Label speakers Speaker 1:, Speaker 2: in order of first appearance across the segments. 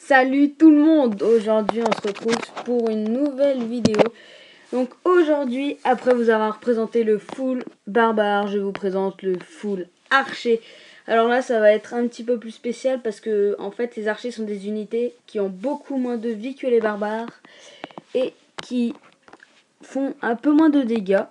Speaker 1: Salut tout le monde. Aujourd'hui on se retrouve pour une nouvelle vidéo. Donc aujourd'hui, après vous avoir présenté le full barbare, je vous présente le full archer. Alors là ça va être un petit peu plus spécial parce que en fait les archers sont des unités qui ont beaucoup moins de vie que les barbares et qui font un peu moins de dégâts.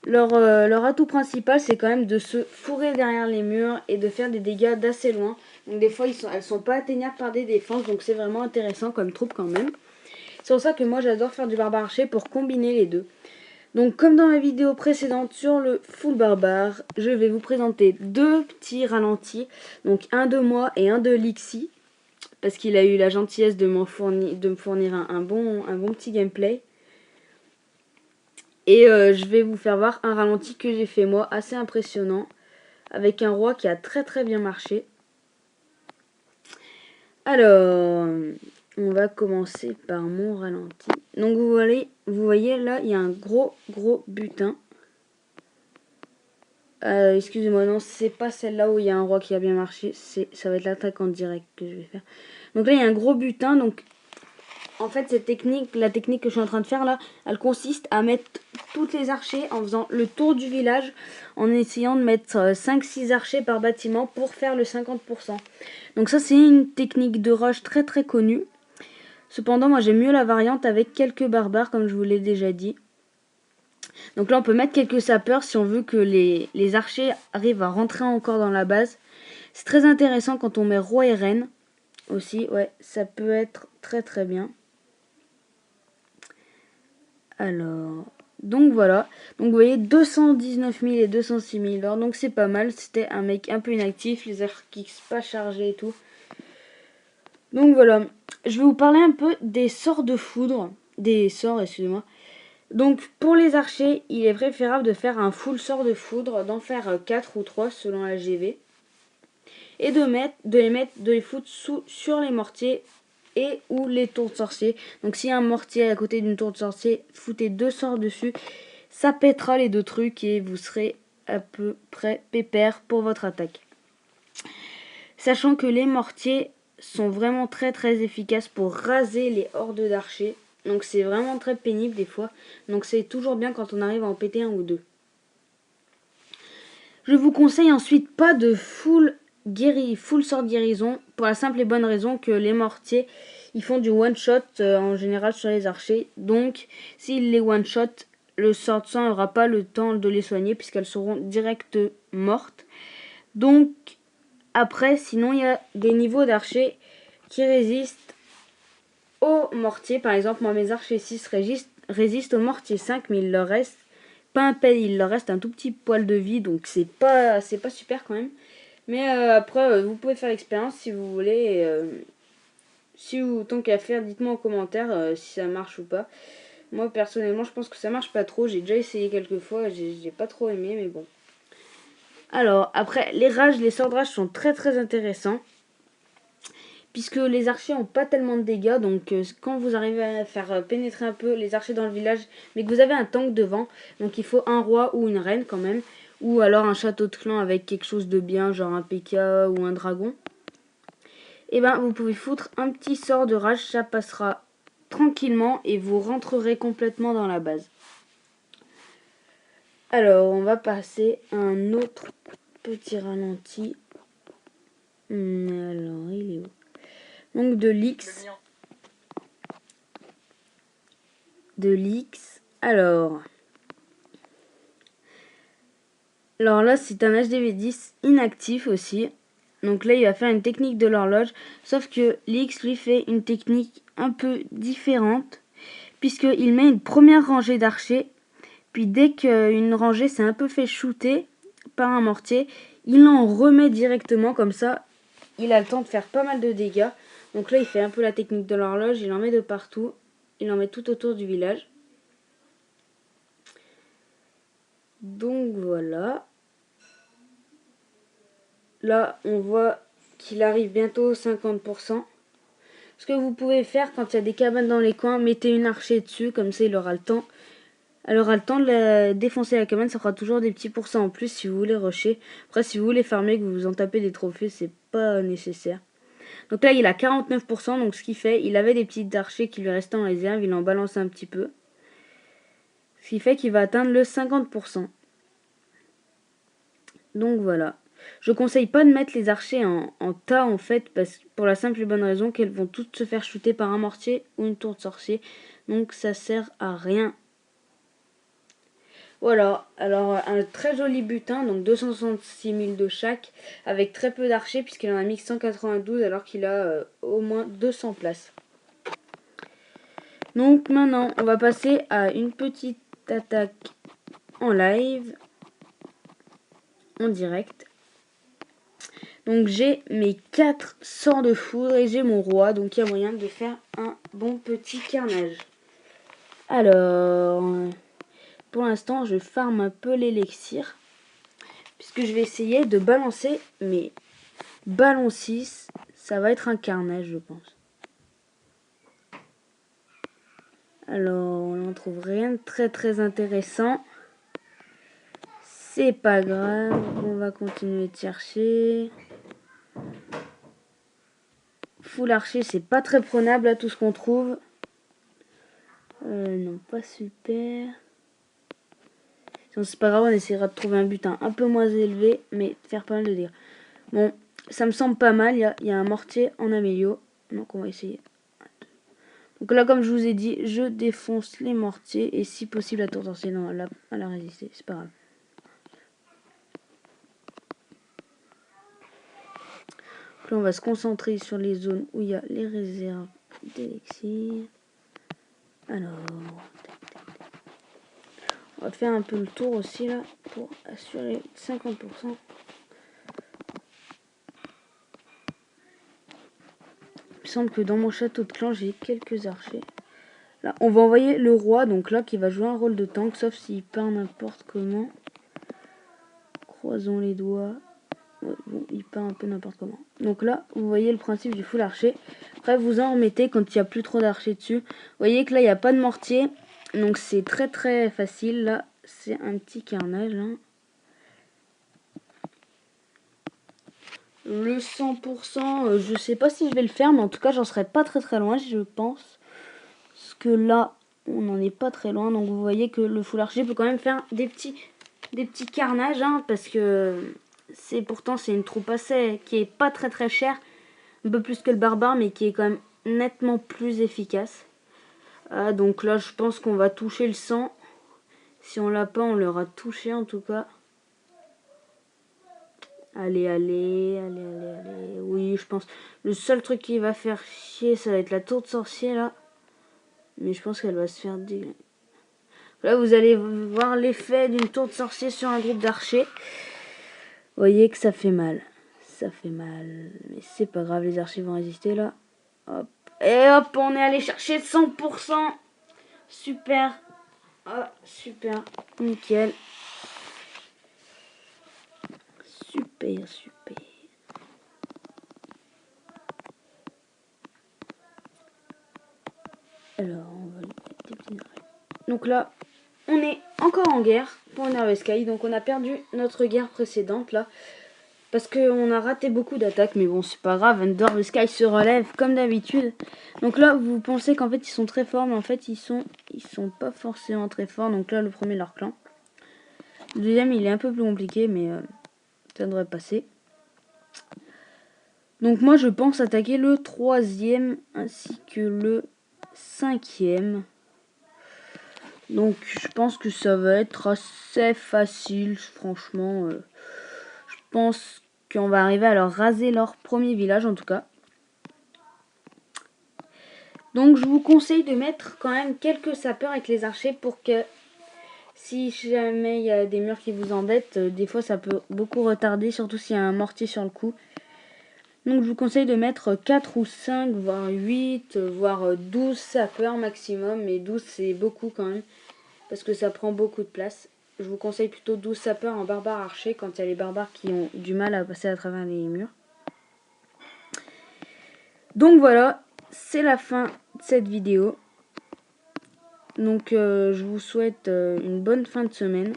Speaker 1: Leur atout principal, c'est quand même de se fourrer derrière les murs et de faire des dégâts d'assez loin. Donc des fois, elles sont pas atteignables par des défenses, donc c'est vraiment intéressant comme troupe quand même. C'est pour ça que moi, j'adore faire du barbare archer pour combiner les deux. Donc comme dans ma vidéo précédente sur le full barbare, je vais vous présenter deux petits ralentis. Donc un de moi et un de Lixi, parce qu'il a eu la gentillesse de me fournir un bon petit gameplay. Et je vais vous faire voir un ralenti que j'ai fait moi, assez impressionnant, avec un roi qui a très très bien marché. Alors, on va commencer par mon ralenti. Donc vous voyez là, il y a un gros butin. Excusez-moi, non, c'est pas celle-là où il y a un roi qui a bien marché. Ça va être l'attaque en direct que je vais faire. Donc là, il y a un gros butin, donc... En fait, la technique que je suis en train de faire là, elle consiste à mettre toutes les archers en faisant le tour du village, en essayant de mettre 5-6 archers par bâtiment pour faire le 50%. Donc ça, c'est une technique de rush très très connue. Cependant, moi j'aime mieux la variante avec quelques barbares, comme je vous l'ai déjà dit. Donc là, on peut mettre quelques sapeurs si on veut que les archers arrivent à rentrer encore dans la base. C'est très intéressant quand on met roi et reine aussi. Ouais, ça peut être très très bien. Alors, donc voilà. Donc vous voyez 219 000 et 206 000 d'or. Donc c'est pas mal. C'était un mec un peu inactif. Les RX pas chargés et tout. Donc voilà. Je vais vous parler un peu des sorts de foudre. Des sorts, excusez-moi. Donc pour les archers, il est préférable de faire un full sort de foudre. D'en faire 4 ou 3 selon la GV. Et de les foutre sur les mortiers et ou les tours de sorcier. Donc s'il y a un mortier à côté d'une tour de sorcier, foutez 2 sorts dessus. Ça pètera les deux trucs et vous serez à peu près pépère pour votre attaque. Sachant que les mortiers sont vraiment très très efficaces pour raser les hordes d'archers. Donc c'est vraiment très pénible des fois. Donc c'est toujours bien quand on arrive à en péter un ou deux. Je vous conseille ensuite pas de full sort guérison, pour la simple et bonne raison que les mortiers ils font du one shot en général sur les archers. Donc s'ils les one shot, le sort de sang n'aura pas le temps de les soigner puisqu'elles seront direct mortes. Donc après, sinon il y a des niveaux d'archers qui résistent aux mortiers. Par exemple, moi mes archers 6 résistent aux mortiers 5, mais il leur reste pas un pet, il leur reste un tout petit poil de vie, donc c'est pas super quand même. Mais après, vous pouvez faire l'expérience si vous voulez. Tant qu'à faire, dites-moi en commentaire si ça marche ou pas. Moi personnellement, je pense que ça marche pas trop. J'ai déjà essayé quelques fois, j'ai pas trop aimé, mais bon. Alors après, les sorts de rage sont très très intéressants. Puisque les archers ont pas tellement de dégâts, donc quand vous arrivez à faire pénétrer un peu les archers dans le village, mais que vous avez un tank devant, donc il faut un roi ou une reine quand même, ou alors un château de clan avec quelque chose de bien, genre un PK ou un dragon. Et ben vous pouvez foutre un petit sort de rage, ça passera tranquillement et vous rentrerez complètement dans la base. Alors on va passer à un autre petit ralenti. Alors il est où? Donc de l'X. Alors là, c'est un HDV10 inactif aussi. Donc là, il va faire une technique de l'horloge. Sauf que l'X lui fait une technique un peu différente. Puisqu'il met une première rangée d'archers. Puis dès qu'une rangée s'est un peu fait shooter par un mortier, il en remet directement comme ça. Il a le temps de faire pas mal de dégâts. Donc là, il fait un peu la technique de l'horloge. Il en met de partout. Il en met tout autour du village. Donc voilà. Là, on voit qu'il arrive bientôt aux 50%. Ce que vous pouvez faire quand il y a des cabanes dans les coins, mettez une archer dessus, comme ça il aura le temps. Elle aura le temps de défoncer la cabane, ça fera toujours des petits pourcents en plus si vous voulez rusher. Après, si vous voulez farmer, que vous vous en tapez des trophées, c'est pas nécessaire. Donc là, il a 49%. Donc ce qu'il fait, il avait des petits archers qui lui restaient en réserve. Il en balance un petit peu. Ce qui fait qu'il va atteindre le 50%. Donc voilà. Je conseille pas de mettre les archers en tas en fait, pour la simple et bonne raison qu'elles vont toutes se faire shooter par un mortier ou une tour de sorcier. Donc ça sert à rien. Voilà, alors un très joli butin, donc 266 000 de chaque, avec très peu d'archers puisqu'il en a mis 192 alors qu'il a au moins 200 places. Donc maintenant, on va passer à une petite attaque en live, en direct. Donc j'ai mes 4 sorts de foudre et j'ai mon roi, donc il y a moyen de faire un bon petit carnage. Alors, pour l'instant, je farme un peu l'élixir, puisque je vais essayer de balancer mes ballons 6. Ça va être un carnage, je pense. Alors, on n'en trouve rien de très intéressant. C'est pas grave, on va continuer de chercher. Full archer, c'est pas très prenable à tout ce qu'on trouve. Non, pas super. C'est pas grave, on essaiera de trouver un butin un peu moins élevé, mais de faire pas mal de dégâts. Bon, ça me semble pas mal. Il y a un mortier en amélio. Donc on va essayer. Donc là, comme je vous ai dit, je défonce les mortiers. Et si possible, la tour sorcière, non, elle a résisté. C'est pas grave. Donc là, on va se concentrer sur les zones où il y a les réserves d'élixir. Alors, on va faire un peu le tour aussi là pour assurer 50%. Il me semble que dans mon château de clan, j'ai quelques archers. Là, on va envoyer le roi, donc là, qui va jouer un rôle de tank, sauf s'il part n'importe comment. Croisons les doigts. Ouais, bon, il part un peu n'importe comment. Donc là, vous voyez le principe du full archer. Après, vous en remettez quand il n'y a plus trop d'archers dessus. Vous voyez que là, il n'y a pas de mortier. Donc c'est très facile. Là, c'est un petit carnage. Hein. Le 100%, je sais pas si je vais le faire, mais en tout cas, j'en serai pas très loin, je pense. Parce que là, on n'en est pas très loin. Donc vous voyez que le full archer peut quand même faire des petits carnages. Hein, parce que pourtant, c'est une troupe assez qui est pas très chère. Un peu plus que le barbare, mais qui est quand même nettement plus efficace. Donc là, je pense qu'on va toucher le 100. Si on l'a pas, on l'aura touché en tout cas. Allez. Oui, je pense. Le seul truc qui va faire chier, ça va être la tour de sorcier, là. Mais je pense qu'elle va se faire dégager. Là, vous allez voir l'effet d'une tour de sorcier sur un groupe d'archers. Vous voyez que ça fait mal. Ça fait mal. Mais c'est pas grave, les archers vont résister, là. Hop. Et hop, on est allé chercher 100%. Super. Ah, super. Nickel. Super. Alors, on va mettre des petits arrêts. Donc là, on est encore en guerre pour Nerve Sky. Donc on a perdu notre guerre précédente là. Parce qu'on a raté beaucoup d'attaques. Mais bon, c'est pas grave. Nerve Sky se relève comme d'habitude. Donc là, vous pensez qu'en fait, ils sont très forts. Mais en fait, ils sont pas forcément très forts. Donc là, le premier, leur clan. Le deuxième, il est un peu plus compliqué. Mais ça devrait passer. Donc moi, je pense attaquer le troisième ainsi que le 5e. Donc je pense que ça va être assez facile, franchement. Je pense qu'on va arriver à leur raser leur premier village en tout cas. Donc je vous conseille de mettre quand même quelques sapeurs avec les archers pour que si jamais il y a des murs qui vous embêtent, des fois ça peut beaucoup retarder, surtout s'il y a un mortier sur le coup. Donc je vous conseille de mettre 4 ou 5, voire 8, voire 12 sapeurs maximum. Mais 12 c'est beaucoup quand même, parce que ça prend beaucoup de place. Je vous conseille plutôt 12 sapeurs en barbare archer quand il y a les barbares qui ont du mal à passer à travers les murs. Donc voilà, c'est la fin de cette vidéo. Donc je vous souhaite une bonne fin de semaine.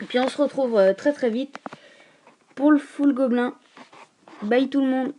Speaker 1: Et puis on se retrouve très vite pour le full gobelin. Bye tout le monde.